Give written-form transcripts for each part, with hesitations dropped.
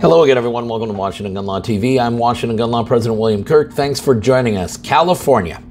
Hello again, everyone. Welcome to Washington Gun Law TV. I'm Washington Gun Law President William Kirk. Thanks for joining us. California.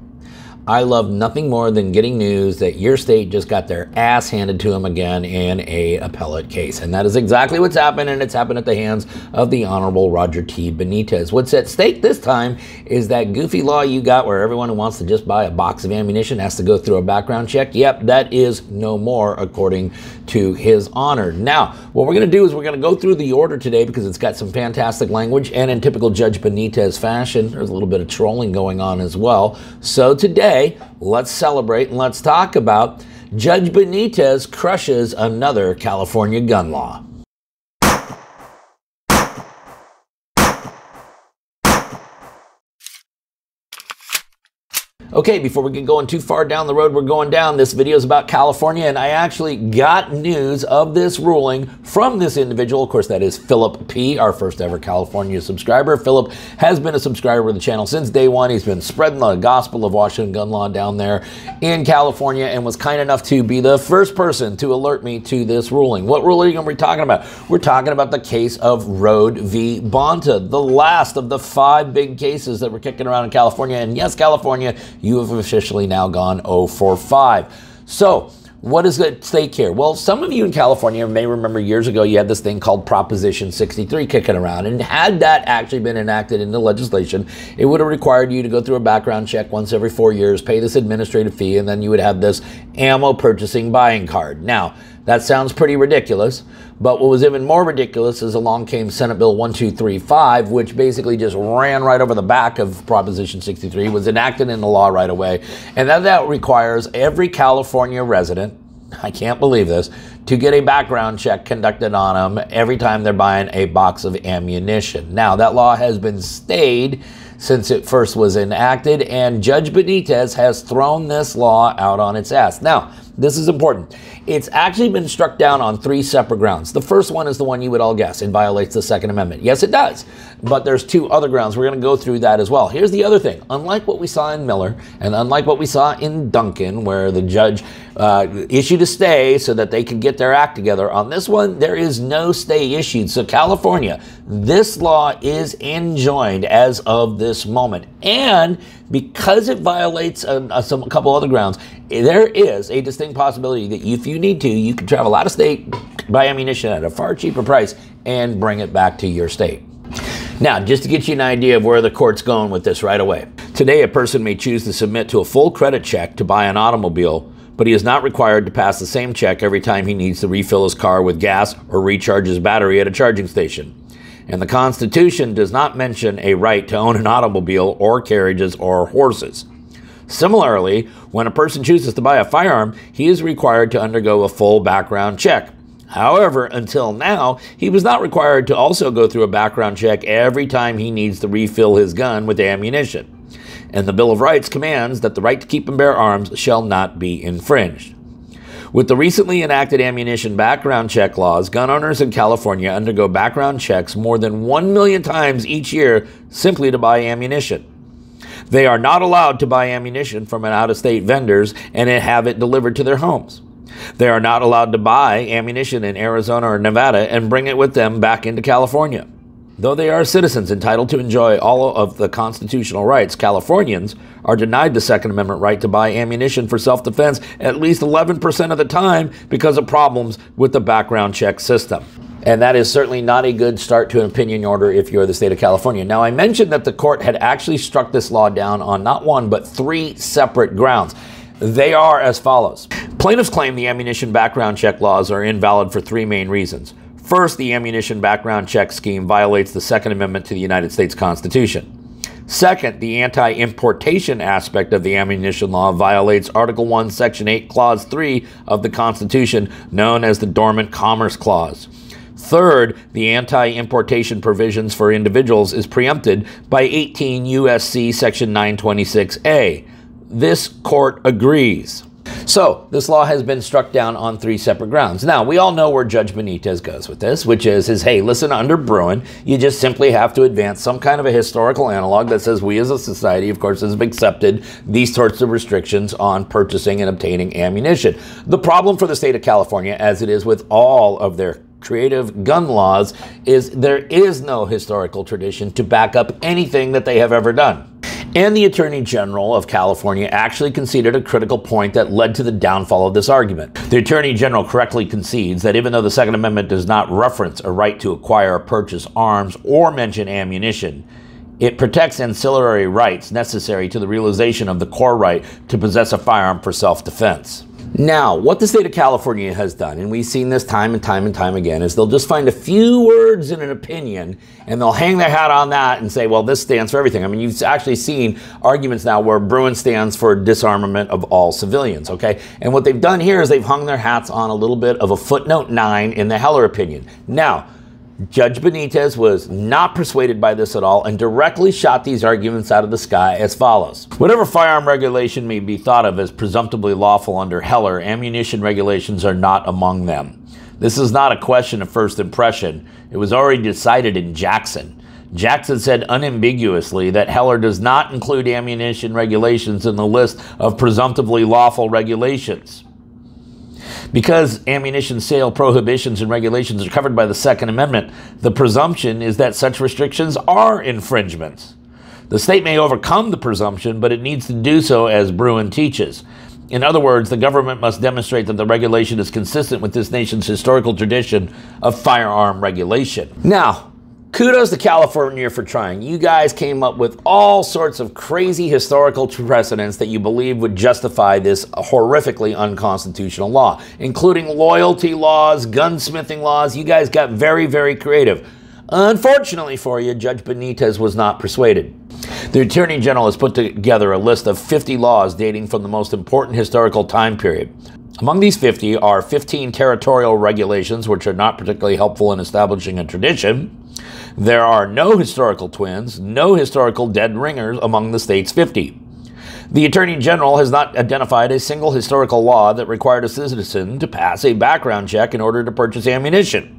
I love nothing more than getting news that your state just got their ass handed to them again in a appellate case. And that is exactly what's happened, and it's happened at the hands of the Honorable Roger T. Benitez. What's at stake this time is that goofy law you got where everyone who wants to just buy a box of ammunition has to go through a background check. Yep, that is no more, according to his honor. Now, what we're going to do is we're going to go through the order today because it's got some fantastic language, and in typical Judge Benitez fashion, there's a little bit of trolling going on as well. So today, let's celebrate and let's talk about Judge Benitez crushes another California gun law. Okay, before we get going too far down the road we're going down, this video is about California, and I actually got news of this ruling from this individual. Of course, that is Philip P., our first ever California subscriber. Philip has been a subscriber of the channel since day one. He's been spreading the gospel of Washington gun law down there in California and was kind enough to be the first person to alert me to this ruling. What ruling are we talking about? We're talking about the case of Road v. Bonta, the last of the 5 big cases that were kicking around in California. And yes, California, you have officially now gone 0 for 5. So what is at stake here? Well, some of you in California may remember years ago you had this thing called Proposition 63 kicking around, and had that actually been enacted into legislation, it would have required you to go through a background check once every 4 years, pay this administrative fee, and then you would have this ammo purchasing buying card. Now, that sounds pretty ridiculous, but what was even more ridiculous is along came Senate Bill 1235, which basically just ran right over the back of Proposition 63, was enacted into law right away, and that requires every California resident, I can't believe this, to get a background check conducted on them every time they're buying a box of ammunition. Now, that law has been stayed since it first was enacted, and Judge Benitez has thrown this law out on its ass. Now, this is important. It's actually been struck down on 3 separate grounds. The first one is the one you would all guess. It violates the Second Amendment. Yes, it does. But there's 2 other grounds. We're going to go through that as well. Here's the other thing. Unlike what we saw in Miller and unlike what we saw in Duncan, where the judge issued a stay so that they could get their act together, on this one, there is no stay issued. So California, this law is enjoined as of this moment. And because it violates a couple other grounds, there is a distinct possibility that if you need to, you can travel out of state, buy ammunition at a far cheaper price, and bring it back to your state. Now, just to get you an idea of where the court's going with this right away. Today, a person may choose to submit to a full credit check to buy an automobile, but he is not required to pass the same check every time he needs to refill his car with gas or recharge his battery at a charging station. And the Constitution does not mention a right to own an automobile or carriages or horses. Similarly, when a person chooses to buy a firearm, he is required to undergo a full background check. However, until now, he was not required to also go through a background check every time he needs to refill his gun with ammunition. And the Bill of Rights commands that the right to keep and bear arms shall not be infringed. With the recently enacted ammunition background check laws, gun owners in California undergo background checks more than 1 million times each year simply to buy ammunition. They are not allowed to buy ammunition from an out-of-state vendors and have it delivered to their homes. They are not allowed to buy ammunition in Arizona or Nevada and bring it with them back into California. Though they are citizens entitled to enjoy all of the constitutional rights, Californians are denied the Second Amendment right to buy ammunition for self-defense at least 11% of the time because of problems with the background check system. And that is certainly not a good start to an opinion order if you're the state of California. Now, I mentioned that the court had actually struck this law down on not 1, but 3 separate grounds. They are as follows. Plaintiffs claim the ammunition background check laws are invalid for 3 main reasons. First, the ammunition background check scheme violates the Second Amendment to the United States Constitution. Second, the anti-importation aspect of the ammunition law violates Article 1, Section 8, Clause 3 of the Constitution, known as the Dormant Commerce Clause. Third, the anti-importation provisions for individuals is preempted by 18 U.S.C. Section 926A. This court agrees. So, this law has been struck down on 3 separate grounds. Now, we all know where Judge Benitez goes with this, which is hey, listen, under Bruin, you just simply have to advance some kind of a historical analog that says we as a society, of course, have accepted these sorts of restrictions on purchasing and obtaining ammunition. The problem for the state of California, as it is with all of their creative gun laws is there is no historical tradition to back up anything that they have ever done. And the Attorney General of California actually conceded a critical point that led to the downfall of this argument. The Attorney General correctly concedes that even though the Second Amendment does not reference a right to acquire or purchase arms or mention ammunition, it protects ancillary rights necessary to the realization of the core right to possess a firearm for self-defense. Now, what the state of California has done, and we've seen this time and time and time again, is they'll just find a few words in an opinion and they'll hang their hat on that and say, well, this stands for everything. I mean, you've actually seen arguments now where Bruin stands for disarmament of all civilians, okay? And what they've done here is they've hung their hats on a little bit of a footnote 9 in the Heller opinion. Now, Judge Benitez was not persuaded by this at all and directly shot these arguments out of the sky as follows. Whatever firearm regulation may be thought of as presumptively lawful under Heller, ammunition regulations are not among them. This is not a question of first impression. It was already decided in Jackson. Jackson said unambiguously that Heller does not include ammunition regulations in the list of presumptively lawful regulations. Because ammunition sale prohibitions and regulations are covered by the Second Amendment, the presumption is that such restrictions are infringements. The state may overcome the presumption, but it needs to do so as Bruin teaches. In other words, the government must demonstrate that the regulation is consistent with this nation's historical tradition of firearm regulation. Now, kudos to California for trying. You guys came up with all sorts of crazy historical precedents that you believe would justify this horrifically unconstitutional law, including loyalty laws, gunsmithing laws. You guys got very, very creative. Unfortunately for you, Judge Benitez was not persuaded. The Attorney General has put together a list of 50 laws dating from the most important historical time period. Among these 50 are 15 territorial regulations, which are not particularly helpful in establishing a tradition. There are no historical twins, no historical dead ringers among the state's 50. The Attorney General has not identified a single historical law that required a citizen to pass a background check in order to purchase ammunition.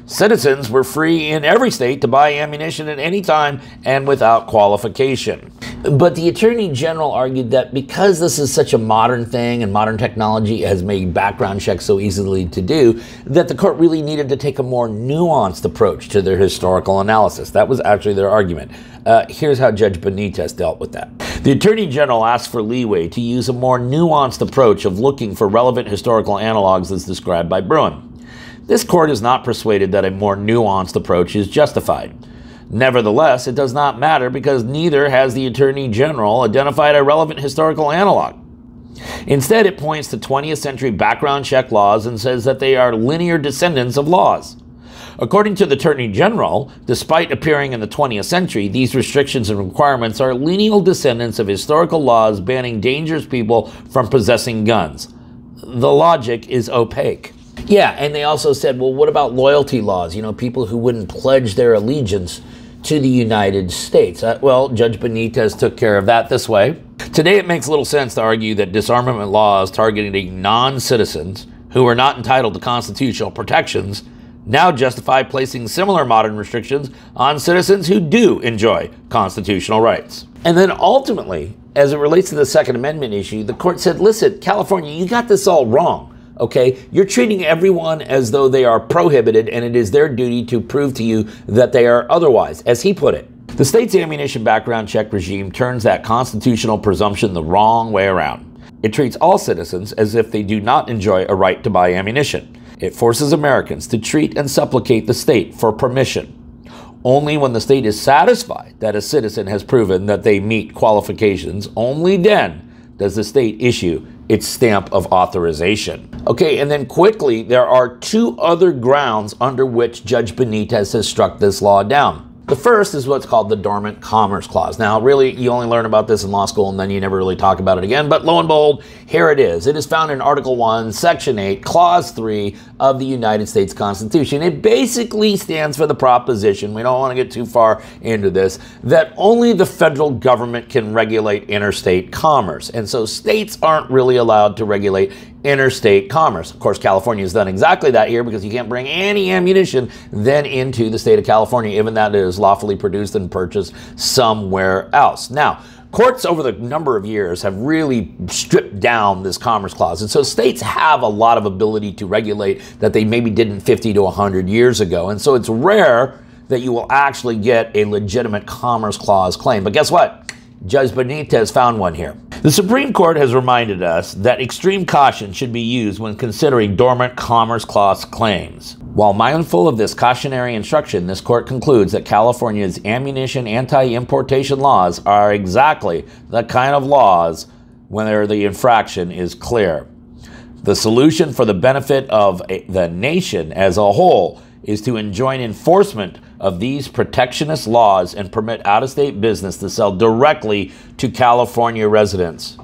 Citizens were free in every state to buy ammunition at any time and without qualification. But the Attorney General argued that because this is such a modern thing and modern technology has made background checks so easily to do, that the court really needed to take a more nuanced approach to their historical analysis. That was actually their argument. Here's how Judge Benitez dealt with that. The Attorney General asked for leeway to use a more nuanced approach of looking for relevant historical analogs as described by Bruin. This court is not persuaded that a more nuanced approach is justified. Nevertheless, it does not matter because neither has the Attorney General identified a relevant historical analog. Instead, it points to 20th century background check laws and says that they are linear descendants of laws. According to the Attorney General, despite appearing in the 20th century, these restrictions and requirements are lineal descendants of historical laws banning dangerous people from possessing guns. The logic is opaque. Yeah, and they also said, well, what about loyalty laws? You know, people who wouldn't pledge their allegiance to the United States. Well, Judge Benitez took care of that this way. Today, it makes little sense to argue that disarmament laws targeting non-citizens who are not entitled to constitutional protections now justify placing similar modern restrictions on citizens who do enjoy constitutional rights. And then ultimately, as it relates to the Second Amendment issue, the court said, listen, California, you got this all wrong. Okay, you're treating everyone as though they are prohibited, and it is their duty to prove to you that they are otherwise, as he put it. The state's ammunition background check regime turns that constitutional presumption the wrong way around. It treats all citizens as if they do not enjoy a right to buy ammunition. It forces Americans to treat and supplicate the state for permission. Only when the state is satisfied that a citizen has proven that they meet qualifications, only then does the state issue its stamp of authorization. Okay, and then quickly, there are two other grounds under which Judge Benitez has struck this law down. The first is what's called the Dormant Commerce Clause. Now, really, you only learn about this in law school and then you never really talk about it again, but lo and behold, here it is. It is found in Article 1, Section 8, Clause 3 of the United States Constitution. It basically stands for the proposition, we don't want to get too far into this, that only the federal government can regulate interstate commerce. And so states aren't really allowed to regulate interstate commerce. Of course, California has done exactly that here because you can't bring any ammunition then into the state of California, even that it is lawfully produced and purchased somewhere else. Now, Courts over the number of years have really stripped down this Commerce Clause. And so states have a lot of ability to regulate that they maybe didn't 50 to 100 years ago. And so it's rare that you will actually get a legitimate Commerce Clause claim. But guess what? Judge Benitez found one here. The Supreme Court has reminded us that extreme caution should be used when considering dormant Commerce Clause claims. While mindful of this cautionary instruction, this court concludes that California's ammunition anti-importation laws are exactly the kind of laws where the infraction is clear. The solution for the benefit of the nation as a whole is to enjoin enforcement of these protectionist laws and permit out-of-state business to sell directly to California residents.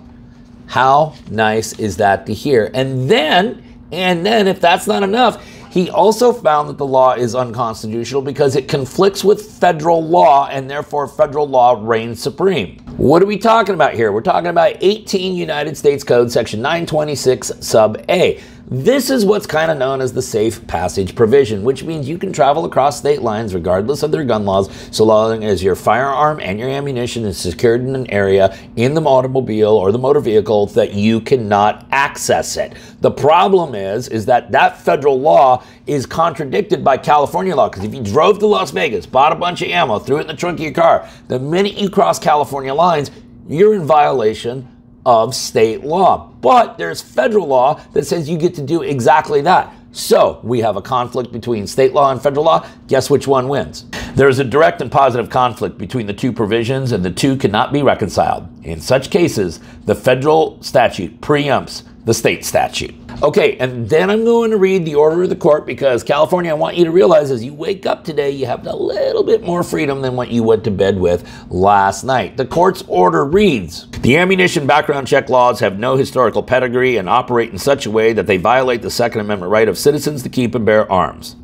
How nice is that to hear? And then if that's not enough, he also found that the law is unconstitutional because it conflicts with federal law, and therefore federal law reigns supreme. What are we talking about here? We're talking about 18 United States Code, Section 926, Sub A. This is what's kind of known as the safe passage provision, which means you can travel across state lines regardless of their gun laws, so long as your firearm and your ammunition is secured in an area in the automobile or the motor vehicle that you cannot access it. The problem is that federal law is contradicted by California law, because if you drove to Las Vegas, bought a bunch of ammo, threw it in the trunk of your car, the minute you cross California lines, you're in violation of state law. But there's federal law that says you get to do exactly that. So we have a conflict between state law and federal law. Guess which one wins? There is a direct and positive conflict between the two provisions, and the two cannot be reconciled. In such cases, the federal statute preempts the state statute. Okay, and then I'm going to read the order of the court, because California, I want you to realize as you wake up today, you have a little bit more freedom than what you went to bed with last night. The court's order reads, the ammunition background check laws have no historical pedigree and operate in such a way that they violate the Second Amendment right of citizens to keep and bear arms.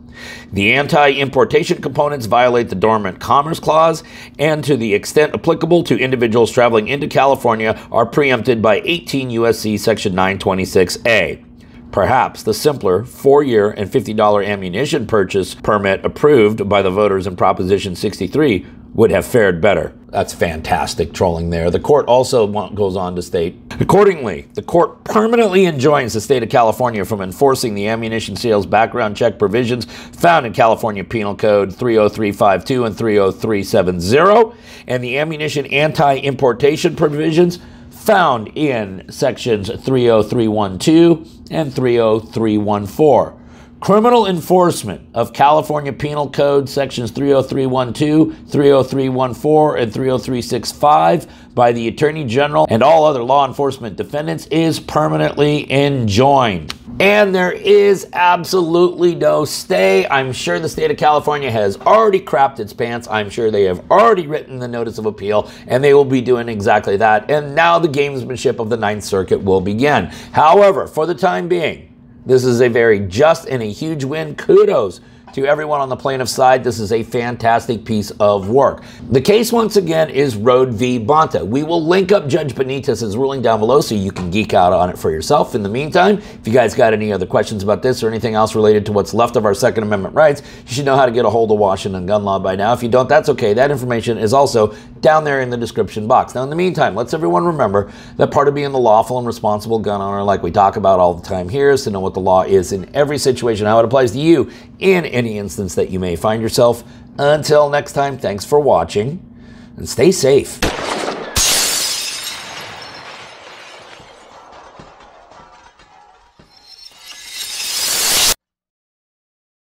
The anti-importation components violate the Dormant Commerce Clause, and to the extent applicable to individuals traveling into California are preempted by 18 U.S.C. Section 926A. Perhaps the simpler 4-year and $50 ammunition purchase permit approved by the voters in Proposition 63 would have fared better. That's fantastic trolling there. The court also goes on to state, accordingly, the court permanently enjoins the state of California from enforcing the ammunition sales background check provisions found in California Penal Code 30352 and 30370, and the ammunition anti-importation provisions found in sections 30312 and 30314. Criminal enforcement of California Penal Code sections 30312, 30314, and 30365 by the Attorney General and all other law enforcement defendants is permanently enjoined. And there is absolutely no stay. I'm sure the state of California has already crapped its pants. I'm sure they have already written the notice of appeal, and they will be doing exactly that. And now the gamesmanship of the Ninth Circuit will begin. However, for the time being, this is a very just and a huge win. Kudos to everyone on the plaintiff's side. This is a fantastic piece of work. The case, once again, is Road v. Bonta. We will link up Judge Benitez's ruling down below so you can geek out on it for yourself. In the meantime, if you guys got any other questions about this or anything else related to what's left of our Second Amendment rights, you should know how to get a hold of Washington gun law by now. If you don't, that's okay. That information is also down there in the description box. Now, in the meantime, let's everyone remember that part of being the lawful and responsible gun owner, like we talk about all the time here, is to know what the law is in every situation, how it applies to you in any instance that you may find yourself. Until next time, thanks for watching, and stay safe.